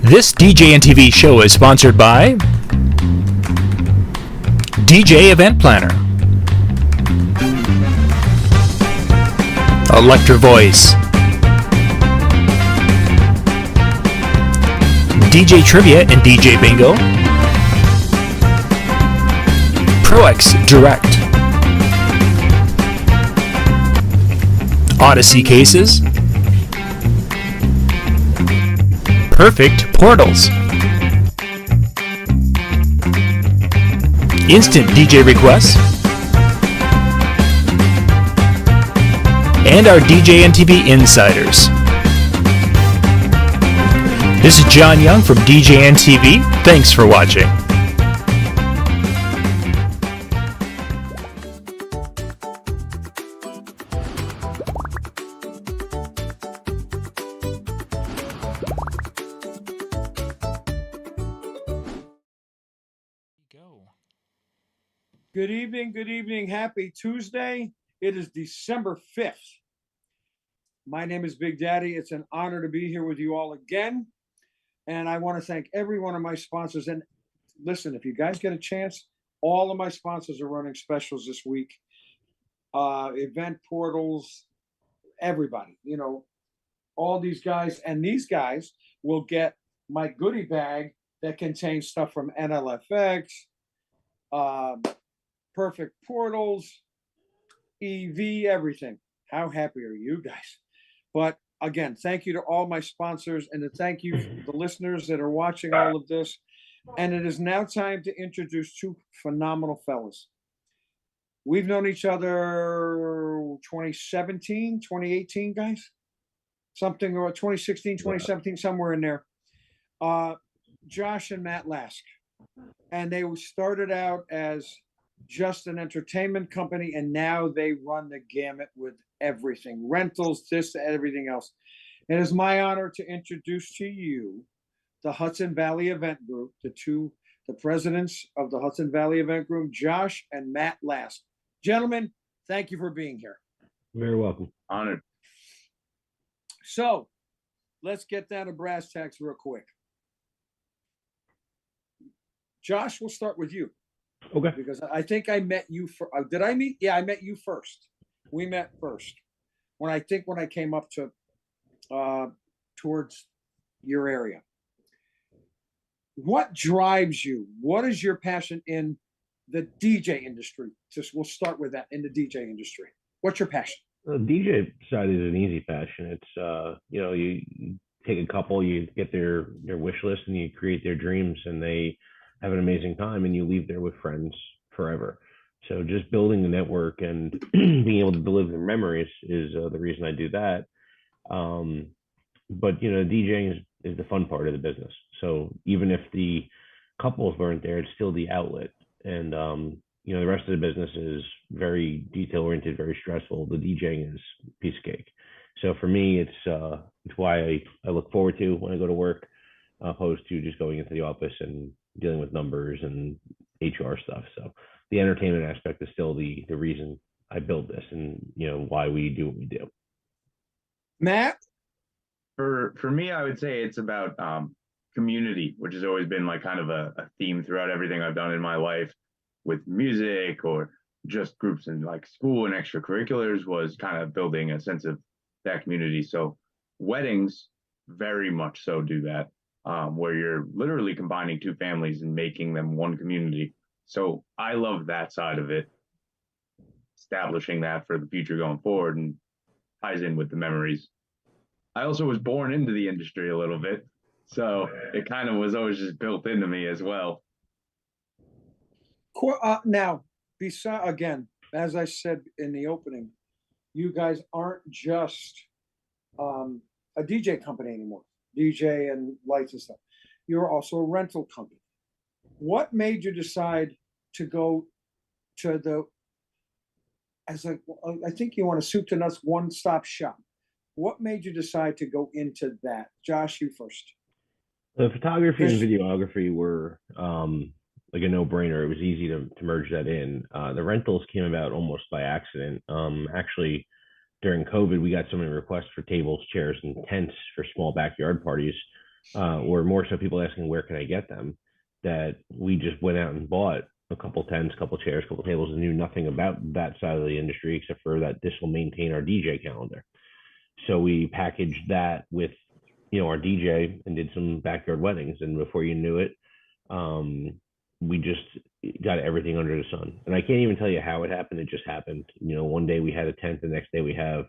This DJ and TV show is sponsored by DJ Event Planner, Electra Voice, DJ Trivia and DJ Bingo, ProX Direct, Odyssey Cases, Perfect Portals, Instant DJ Requests, and our DJ and TV Insiders. This is John Young from DJ and TV. Thanks for watching. Good evening, good evening. Happy Tuesday. It is December 5th. My name is Big Daddy. It's an honor to be here with you all again. And I want to thank every one of my sponsors. And listen, if you guys get a chance, all of my sponsors are running specials this week. Event portals, everybody, you know, all these guys. And these guys will get my goodie bag that contains stuff from NLFX, Perfect Portals, EV, everything. How happy are you guys? But again, thank you to all my sponsors and to thank you to the listeners that are watching all of this. And it is now time to introduce two phenomenal fellas. We've known each other 2017, 2018, guys? Something, or 2016, 2017, somewhere in there. Josh and Matt Lask. And they started out as just an entertainment company, and now they run the gamut with everything, rentals, this, everything else. It is my honor to introduce to you the Hudson Valley Event Group, the presidents of the Hudson Valley Event Group, Josh and Matt Lask. Gentlemen, thank you for being here. Very welcome. Honored. So let's get down to brass tacks real quick. Josh, we'll start with you. Okay. Because I think I met you for. Did I meet? Yeah, I met you first. We met first when I came up to towards your area. What drives you? What is your passion in the DJ industry? We'll start with that, in the DJ industry. What's your passion? The DJ side is an easy passion. It's you take a couple, you get their wish list, and you create their dreams, and they have an amazing time, and you leave there with friends forever. So just building the network and being able to deliver memories is the reason I do that. But DJing is the fun part of the business. So even if the couples weren't there, it's still the outlet. And the rest of the business is very detail oriented, very stressful. The DJing is piece of cake. So for me, it's why I look forward to when I go to work, opposed to just going into the office and dealing with numbers and HR stuff. So the entertainment aspect is still the reason I build this, and why we do what we do. Matt? For me, I would say it's about community, which has always been like kind of a theme throughout everything I've done in my life with music or just groups in like school and extracurriculars, was kind of building a sense of that community. So weddings very much so do that. Where you're literally combining two families and making them one community. So I love that side of it, establishing that for the future going forward, and ties in with the memories. I also was born into the industry a little bit, so it kind of was always just built into me as well. Now, again, as I said in the opening, you guys aren't just a DJ company anymore. DJ and lights and stuff. You're also a rental company. What made you decide to go to I think you want a soup to nuts one-stop shop? What made you decide to go into that? Josh, you first. The photography and videography were like a no-brainer. It was easy to merge that in. The rentals came about almost by accident. Actually, during COVID, we got so many requests for tables, chairs, and tents for small backyard parties or more so people asking where can I get them, that we just went out and bought a couple tents, couple chairs, couple tables, and knew nothing about that side of the industry except for that this will maintain our DJ calendar. So we packaged that with, our DJ and did some backyard weddings, and before you knew it, um, we just got everything under the sun. And I can't even tell you how it happened. It just happened. One day we had a tent, the next day we have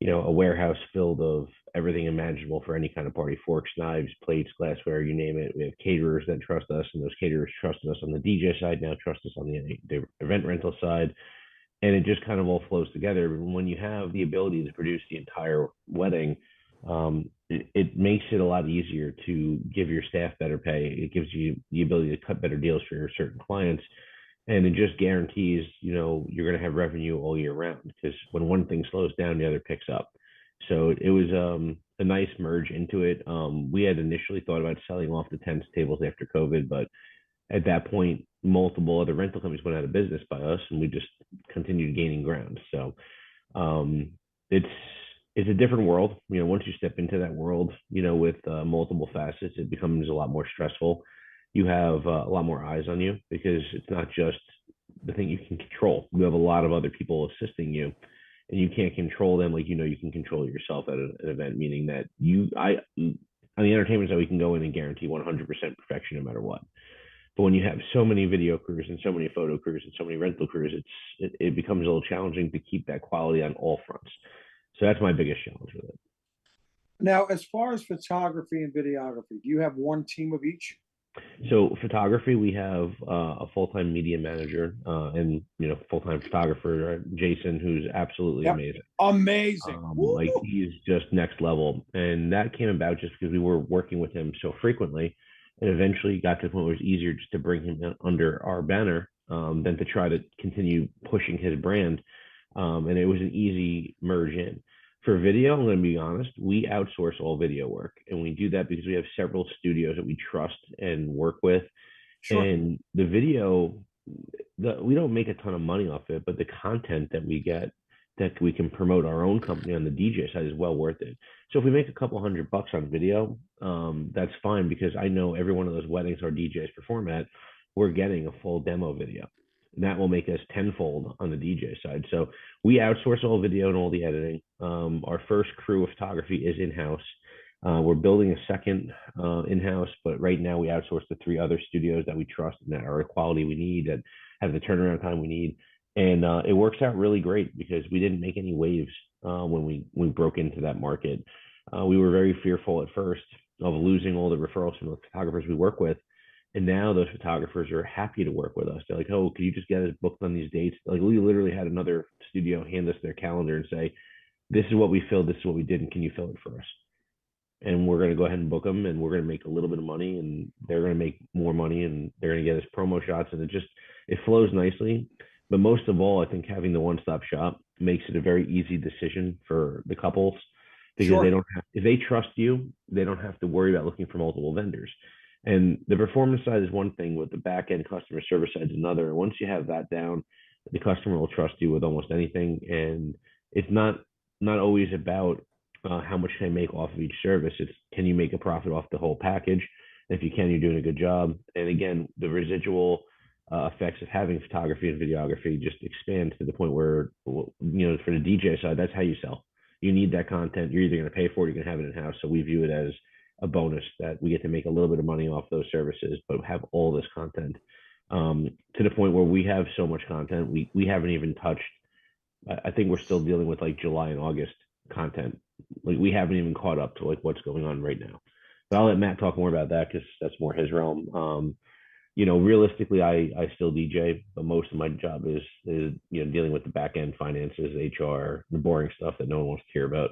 a warehouse filled of everything imaginable for any kind of party: forks, knives, plates, glassware, you name it. We have caterers that trust us, and those caterers trusted us on the DJ side, now trust us on the event rental side. And it just kind of all flows together. When you have the ability to produce the entire wedding, it makes it a lot easier to give your staff better pay. It gives you the ability to cut better deals for your certain clients, and it just guarantees you're going to have revenue all year round, because when one thing slows down, the other picks up. So it was a nice merge into it. We had initially thought about selling off the tents tables after COVID, but at that point multiple other rental companies went out of business by us, and we just continued gaining ground. So um, it's it's a different world. Once you step into that world, with multiple facets, it becomes a lot more stressful. You have a lot more eyes on you, because it's not just the thing you can control. You have a lot of other people assisting you, and you can't control them like you can control yourself at an event. Meaning that on the entertainment side, we can go in and guarantee 100% perfection no matter what. But when you have so many video crews and so many photo crews and so many rental crews, it becomes a little challenging to keep that quality on all fronts. So that's my biggest challenge with it. Now, as far as photography and videography, do you have one team of each? So photography, we have a full-time media manager, and full-time photographer, Jason, who's absolutely Yep. amazing. Amazing. Like, he's just next level, and that came about just because we were working with him so frequently, and eventually got to the point where it was easier just to bring him under our banner, than to try to continue pushing his brand. And it was an easy merge in. For video, I'm going to be honest, we outsource all video work, and we do that because we have several studios that we trust and work with. Sure. And the video, we don't make a ton of money off it, but the content that we get, that we can promote our own company on the DJ side, is well worth it. So if we make a couple $100 on video, that's fine, because I know every one of those weddings our DJs perform at, we're getting a full demo video. And that will make us tenfold on the DJ side. So we outsource all video and all the editing. Our first crew of photography is in-house. We're building a second in-house, but right now we outsource the 3 other studios that we trust and that are the quality we need, that have the turnaround time we need. And it works out really great, because we didn't make any waves when we broke into that market. We were very fearful at first of losing all the referrals from the photographers we work with. And now those photographers are happy to work with us. They're like, "Oh, could you just get us booked on these dates?" Like, we literally had another studio hand us their calendar and say, "This is what we filled. This is what we did. And can you fill it for us?" And we're going to go ahead and book them, and we're going to make a little bit of money, and they're going to make more money, and they're going to get us promo shots. And it flows nicely. But most of all, I think having the one-stop shop makes it a very easy decision for the couples, because Sure. if they trust you, they don't have to worry about looking for multiple vendors. And the performance side is one thing, with the back end customer service side is another. Once you have that down, the customer will trust you with almost anything. And it's not always about how much can I make off of each service. It's, can you make a profit off the whole package? And if you can, you're doing a good job. And again, the residual effects of having photography and videography just expand to the point where, for the DJ side, that's how you sell. You need that content. You're either going to pay for it, you're going to have it in house. So we view it as a bonus that we get to make a little bit of money off those services, but have all this content, to the point where we have so much content. We haven't even touched, I think we're still dealing with like July and August content. Like, we haven't even caught up to like what's going on right now. But I'll let Matt talk more about that, because that's more his realm. Realistically, I still DJ, but most of my job is dealing with the back end finances, HR, the boring stuff that no one wants to hear about.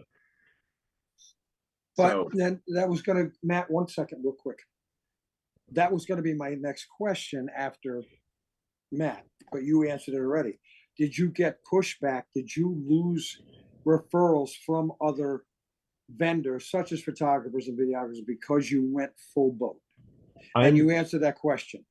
But So- then that was going to, Matt, 1 second, real quick. That was going to be my next question after Matt, but you answered it already. Did you get pushback? Did you lose referrals from other vendors, such as photographers and videographers, because you went full boat? And you answered that question.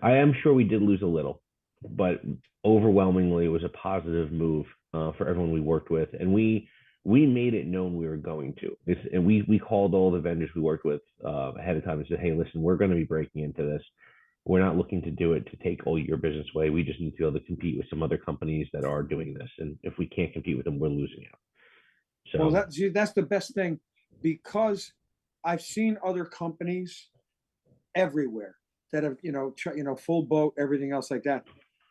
I am sure we did lose a little, but overwhelmingly it was a positive move for everyone we worked with. And we we made it known we were going to. And we called all the vendors we worked with ahead of time and said, hey, listen, we're going to be breaking into this. We're not looking to do it to take all your business away. We just need to be able to compete with some other companies that are doing this. And if we can't compete with them, we're losing out. So Well, that's the best thing, because I've seen other companies everywhere that have, full boat, everything else like that,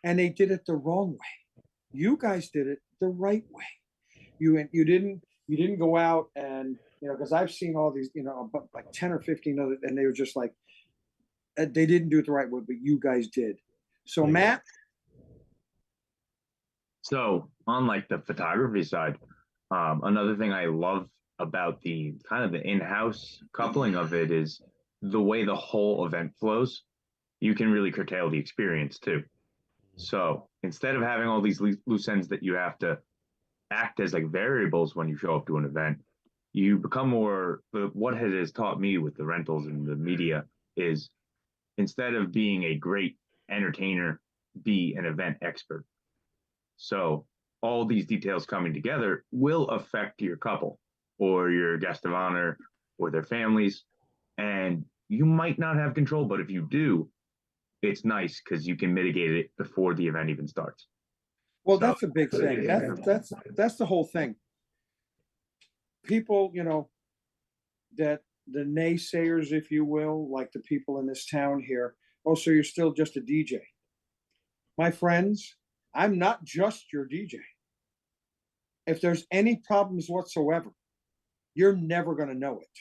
and they did it the wrong way. You guys did it the right way. You didn't go out and, because I've seen all these, like 10 or 15 other, and they were just like, they didn't do it the right way, but you guys did. So Matt. So on like the photography side, another thing I love about the kind of the in-house coupling of it is the way the whole event flows. You can really curtail the experience too. So instead of having all these loose ends that you have to act as like variables when you show up to an event, you become more. What it has taught me with the rentals and the media is, instead of being a great entertainer, be an event expert. So all these details coming together will affect your couple or your guest of honor or their families. And you might not have control, but if you do, it's nice because you can mitigate it before the event even starts. Well, that's a big thing. That's the whole thing. People, that the naysayers, if you will, like the people in this town here, oh, so you're still just a DJ. My friends, I'm not just your DJ. If there's any problems whatsoever, you're never going to know it,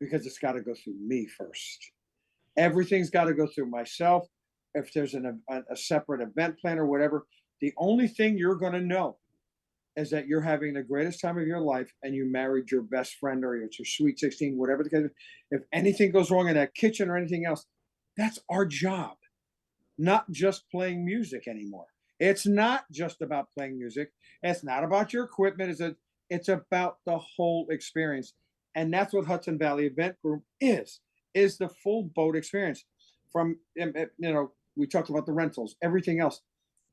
because it's got to go through me first. Everything's got to go through myself. If there's a separate event plan or whatever, the only thing you're going to know is that you're having the greatest time of your life and you married your best friend, or it's your sweet 16, whatever the case. If anything goes wrong in that kitchen or anything else, that's our job, not just playing music anymore. It's not just about playing music. It's not about your equipment. It's about the whole experience. And that's what Hudson Valley Event Group is the full boat experience. From, we talked about the rentals, everything else,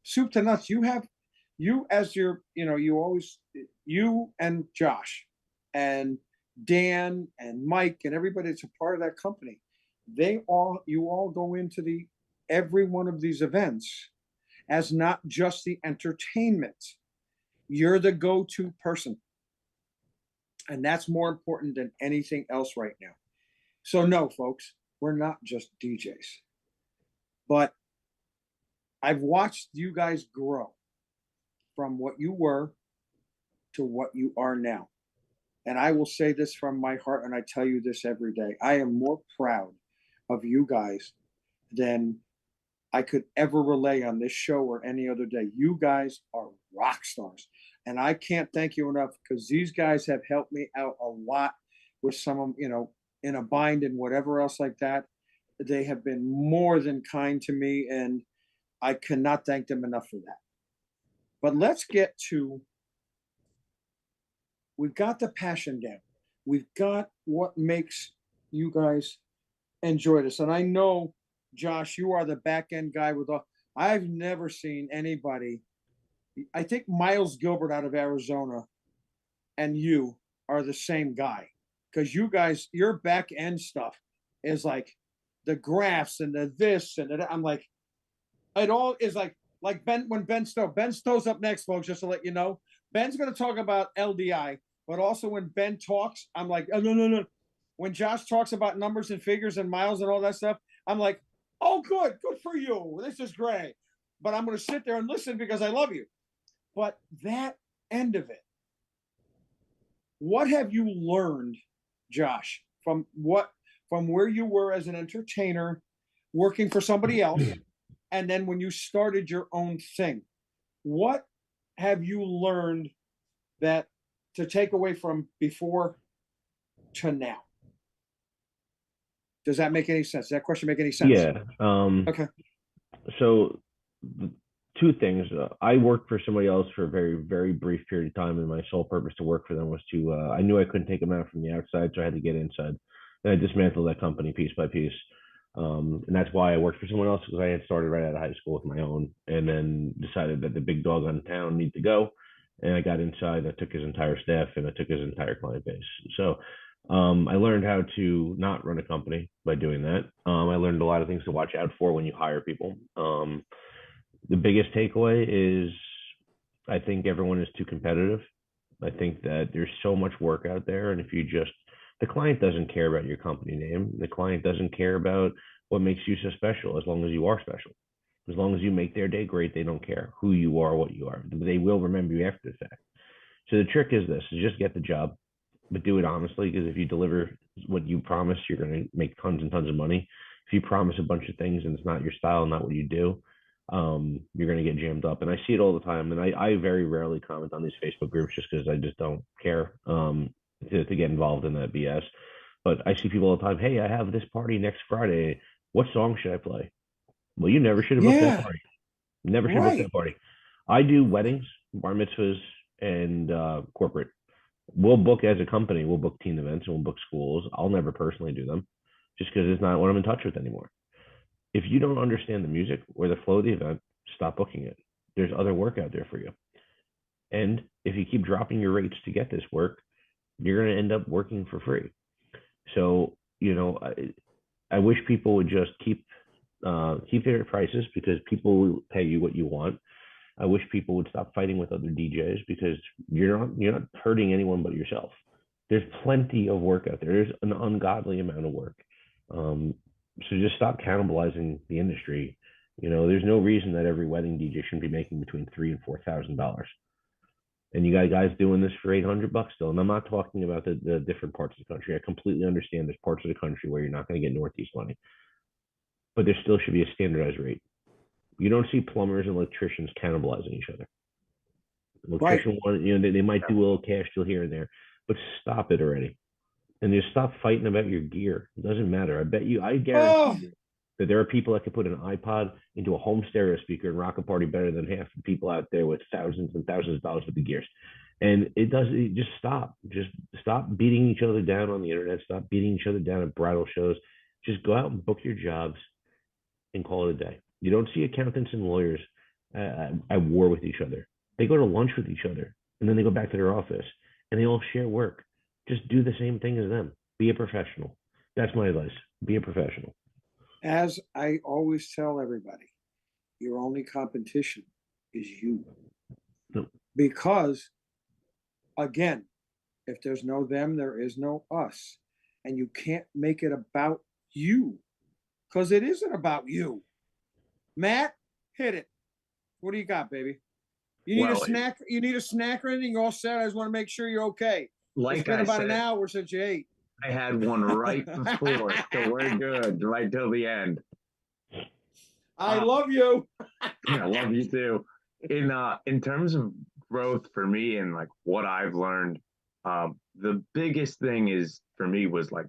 soup to nuts. You as your, you and Josh and Dan and Mike and everybody that's a part of that company, you all go into every one of these events as not just the entertainment. You're the go-to person. And that's more important than anything else right now. So no, folks, we're not just DJs. But I've watched you guys grow from what you were to what you are now. And I will say this from my heart, and I tell you this every day. I am more proud of you guys than I could ever relay on this show or any other day. You guys are rock stars. And I can't thank you enough, because these guys have helped me out a lot with some of, in a bind and whatever else like that. They have been more than kind to me, and I cannot thank them enough for that. But let's get to, we've got the passion down. We've got what makes you guys enjoy this. And I know, Josh, you are the back end guy with all. I've never seen anybody. I think Miles Gilbert out of Arizona and you are the same guy, because you guys, your back end stuff is like the graphs and the this and that. I'm like, it all is like Ben, when Ben Stow's up next, folks, just to let you know. Ben's going to talk about LDI, but also when Ben talks, I'm like, oh, no. When Josh talks about numbers and figures and miles and all that stuff, I'm like, oh, good for you. This is great. But I'm going to sit there and listen because I love you. But that end of it, what have you learned, Josh, from where you were as an entertainer, working for somebody else, and then when you started your own thing? What have you learned that to take away from before to now? Does that make any sense? Does that question make any sense? Yeah. Okay. So two things. I worked for somebody else for a very, very brief period of time, and my sole purpose to work for them was to, I knew I couldn't take them out from the outside, so I had to get inside. And I dismantled that company piece by piece. And that's why I worked for someone else, because I had started right out of high school with my own, and then decided that the big dog on town needed to go. And I got inside, I took his entire staff, and I took his entire client base. So I learned how to not run a company by doing that. I learned a lot of things to watch out for when you hire people. The biggest takeaway is I think everyone is too competitive. I think that there's so much work out there, and if you just the client doesn't care about your company name. The client doesn't care about what makes you so special, as long as you are special. As long as you make their day great, they don't care who you are, what you are. They will remember you after the fact. So the trick is this: is just get the job, but do it honestly. Because if you deliver what you promise, you're going to make tons and tons of money. If you promise a bunch of things and it's not your style, not what you do, you're going to get jammed up. And I see it all the time. And I very rarely comment on these Facebook groups just because I just don't care to get involved in that BS. But I see people all the time. Hey, I have this party next Friday. What song should I play? Well, you never should have booked that Yeah, party. Never should book right. that party. I do weddings, bar mitzvahs, and corporate. We'll book as a company. We'll book teen events and we'll book schools. I'll never personally do them, just because it's not what I'm in touch with anymore. If you don't understand the music or the flow of the event, stop booking it. There's other work out there for you. And if you keep dropping your rates to get this work, you're going to end up working for free. So, I wish people would just keep their prices, because people will pay you what you want. I wish people would stop fighting with other DJs, because you're not hurting anyone but yourself. There's plenty of work out there. There's an ungodly amount of work. So just stop cannibalizing the industry. There's no reason that every wedding DJ shouldn't be making between $3,000 and $4,000. And you got guys doing this for $800 still. And I'm not talking about the different parts of the country. I completely understand there's parts of the country where you're not going to get Northeast money, but there still should be a standardized rate. You don't see plumbers and electricians cannibalizing each other. Electrician one, they might do a little cash deal here and there, but stop it already. And just stop fighting about your gear. It doesn't matter. I guarantee you that there are people that could put an iPod into a home stereo speaker and rock a party better than half the people out there with thousands and thousands of dollars with the gears. And just stop. Just stop beating each other down on the internet. Stop beating each other down at bridal shows. Just go out and book your jobs and call it a day. You don't see accountants and lawyers at war with each other. They go to lunch with each other, and then they go back to their office, and they all share work. Just do the same thing as them. Be a professional. That's my advice. Be a professional. As I always tell everybody, your only competition is you. No. Because, again, if there's no them, there is no us. And you can't make it about you, because it isn't about you. Matt, hit it. What do you got, baby? You need a snack? You need a snack or anything? You're all set? I just want to make sure you're okay. It's been about an hour since you ate. I had one right before, so we're good right till the end. I love you. I love you too. In terms of growth for me and like what I've learned, the biggest thing is for me was like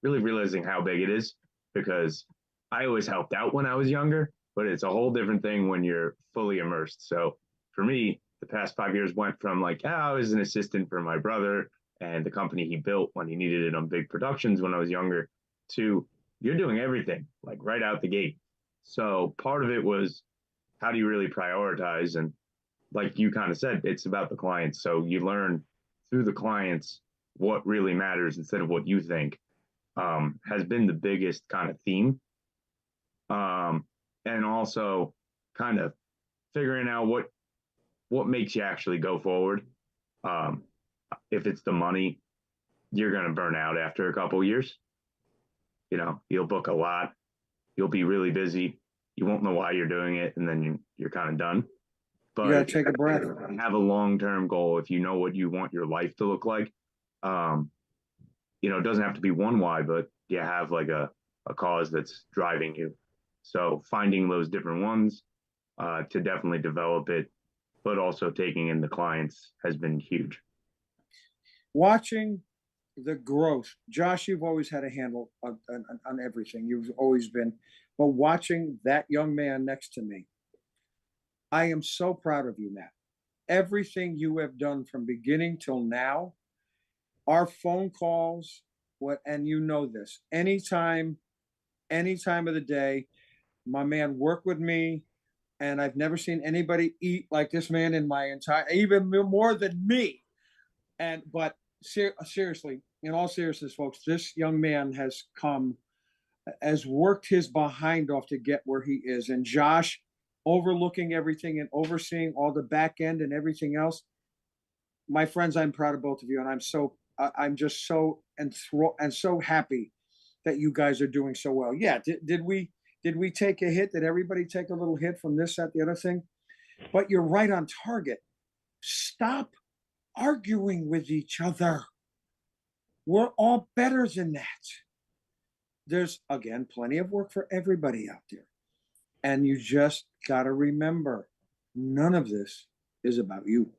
really realizing how big it is, because I always helped out when I was younger, but it's a whole different thing when you're fully immersed. So for me, the past 5 years went from like, I was an assistant for my brother and the company he built when he needed it on big productions when I was younger, to you're doing everything like right out the gate. So part of it was, how do you really prioritize? And like you kind of said, it's about the clients. So you learn through the clients what really matters instead of what you think, has been the biggest kind of theme. And also kind of figuring out what makes you actually go forward. If it's the money, you're going to burn out after a couple years. You'll book a lot. You'll be really busy. You won't know why you're doing it, and then you're kind of done. But you got to take a breath. Have a long-term goal. If you know what you want your life to look like, it doesn't have to be one why, but you have like a cause that's driving you. So finding those different ones to definitely develop it, but also taking in the clients has been huge. Watching the growth. Josh, you've always had a handle on everything. You've always been. But watching that young man next to me, I am so proud of you, Matt. Everything you have done from beginning till now, our phone calls, and you know this, any time of the day, my man worked with me. and I've never seen anybody eat like this man in my entire, even more than me. But seriously, in all seriousness, folks, this young man has worked his behind off to get where he is. And Josh, overlooking everything and overseeing all the back end and everything else. My friends, I'm proud of both of you, and I'm just so enthralled and so happy that you guys are doing so well. Yeah, did we take a hit? Did everybody take a little hit from this, that, the other thing? But you're right on target. Stop arguing with each other. We're all better than that. There's, again, plenty of work for everybody out there. And you just got to remember, none of this is about you.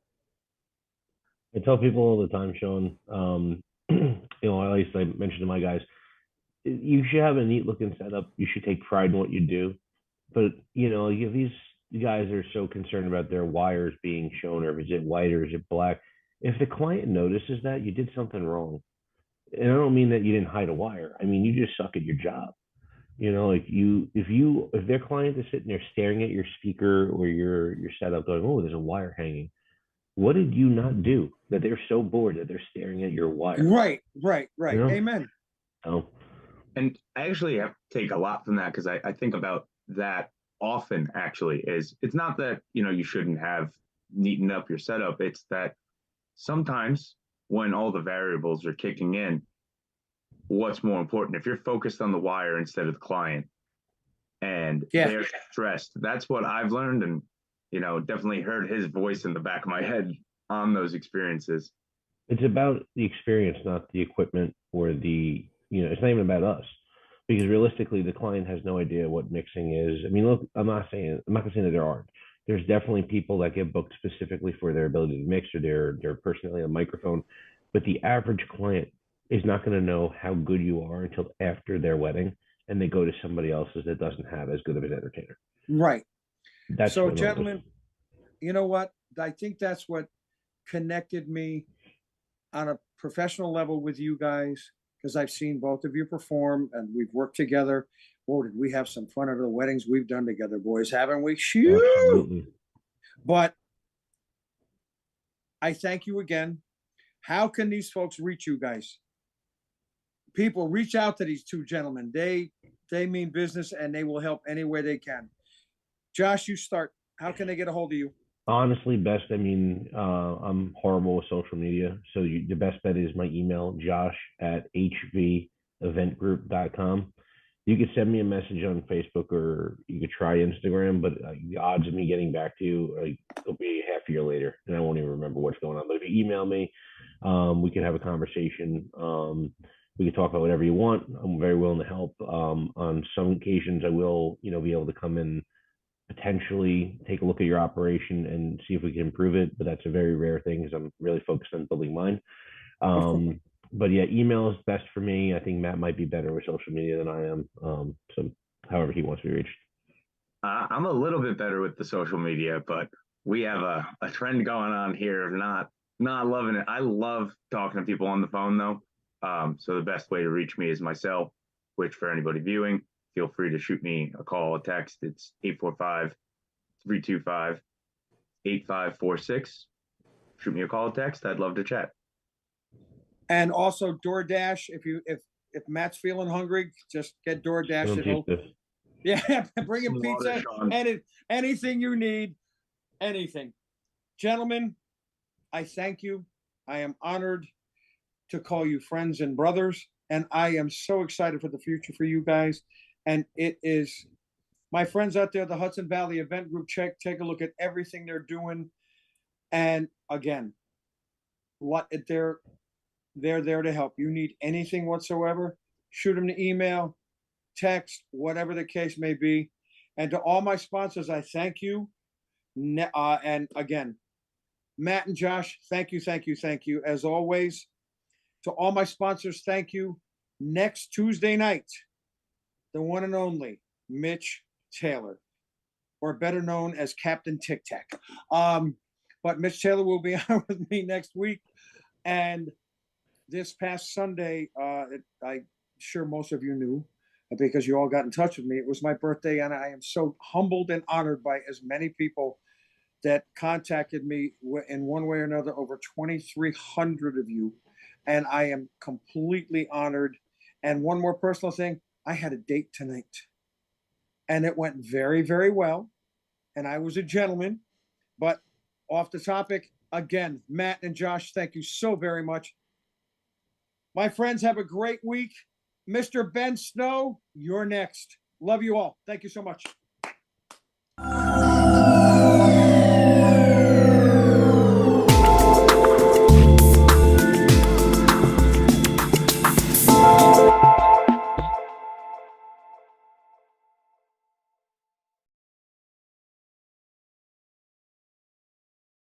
I tell people all the time, Sean, at least I mentioned to my guys, you should have a neat looking setup. You should take pride in what you do. But, if these guys are so concerned about their wires being shown, or is it white or is it black? If the client notices that, you did something wrong. And I don't mean that you didn't hide a wire. I mean, you just suck at your job. If their client is sitting there staring at your speaker or your setup going, oh, there's a wire hanging. What did you not do that they're so bored that they're staring at your wire? Right. You know? Amen. Oh. And I actually have to take a lot from that, because I think about that often. Actually, it's not that you shouldn't have neatened up your setup. It's that sometimes when all the variables are kicking in, what's more important? If you're focused on the wire instead of the client, and they're stressed, that's what I've learned, and definitely heard his voice in the back of my head on those experiences. It's about the experience, not the equipment, or it's not even about us, because realistically, the client has no idea what mixing is. I mean, look, I'm not gonna say that there aren't. There's definitely people that get booked specifically for their ability to mix or their personality on microphone, but the average client is not going to know how good you are until after their wedding, and they go to somebody else's that doesn't have as good of an entertainer. Right. That's so, gentlemen, you know what? I think that's what connected me on a professional level with you guys, because I've seen both of you perform and we've worked together. Oh, did we have some fun at the weddings we've done together, boys, haven't we? Shoo! Absolutely. But I thank you again. How can these folks reach you guys? People, reach out to these two gentlemen. They mean business, and they will help any way they can. Josh, you start. How can they get a hold of you? Honestly, best. I mean, I'm horrible with social media, so the best bet is my email, josh@hveventgroup.com. You could send me a message on Facebook, or you could try Instagram, but the odds of me getting back to you, it'll be half a year later, and I won't even remember what's going on. But if you email me, we can have a conversation. We can talk about whatever you want. I'm very willing to help. On some occasions, I will, be able to come in, potentially take a look at your operation and see if we can improve it. But that's a very rare thing, because I'm really focused on building mine. But yeah, email is best for me. I think Matt might be better with social media than I am. So however he wants to be reached. I'm a little bit better with the social media, but we have a trend going on here of not loving it. I love talking to people on the phone, though. So the best way to reach me is my cell, which for anybody viewing, feel free to shoot me a call, a text. It's 845-325-8546. Shoot me a call, a text. I'd love to chat. And also DoorDash. If Matt's feeling hungry, just get DoorDash. Yeah, bring him pizza, anything you need, anything. Gentlemen, I thank you. I am honored to call you friends and brothers, and I am so excited for the future for you guys. And it is, my friends out there, the Hudson Valley Event Group, take a look at everything they're doing. And again, they're there to help. You need anything whatsoever, shoot them an email, text, whatever the case may be. And to all my sponsors, I thank you. And again, Matt and Josh, thank you. As always, to all my sponsors, thank you. Next Tuesday night, the one and only Mitch Taylor, or better known as Captain Tic Tac. But Mitch Taylor will be on with me next week. And this past Sunday, I'm sure most of you knew, because you all got in touch with me. It was my birthday, and I am so humbled and honored by as many people that contacted me in one way or another, over 2,300 of you. And I am completely honored. And one more personal thing, I had a date tonight, and it went very, very well. And I was a gentleman. But off the topic, again, Matt and Josh, thank you so very much. My friends, have a great week. Mr. Ben Snow, you're next. Love you all. Thank you so much.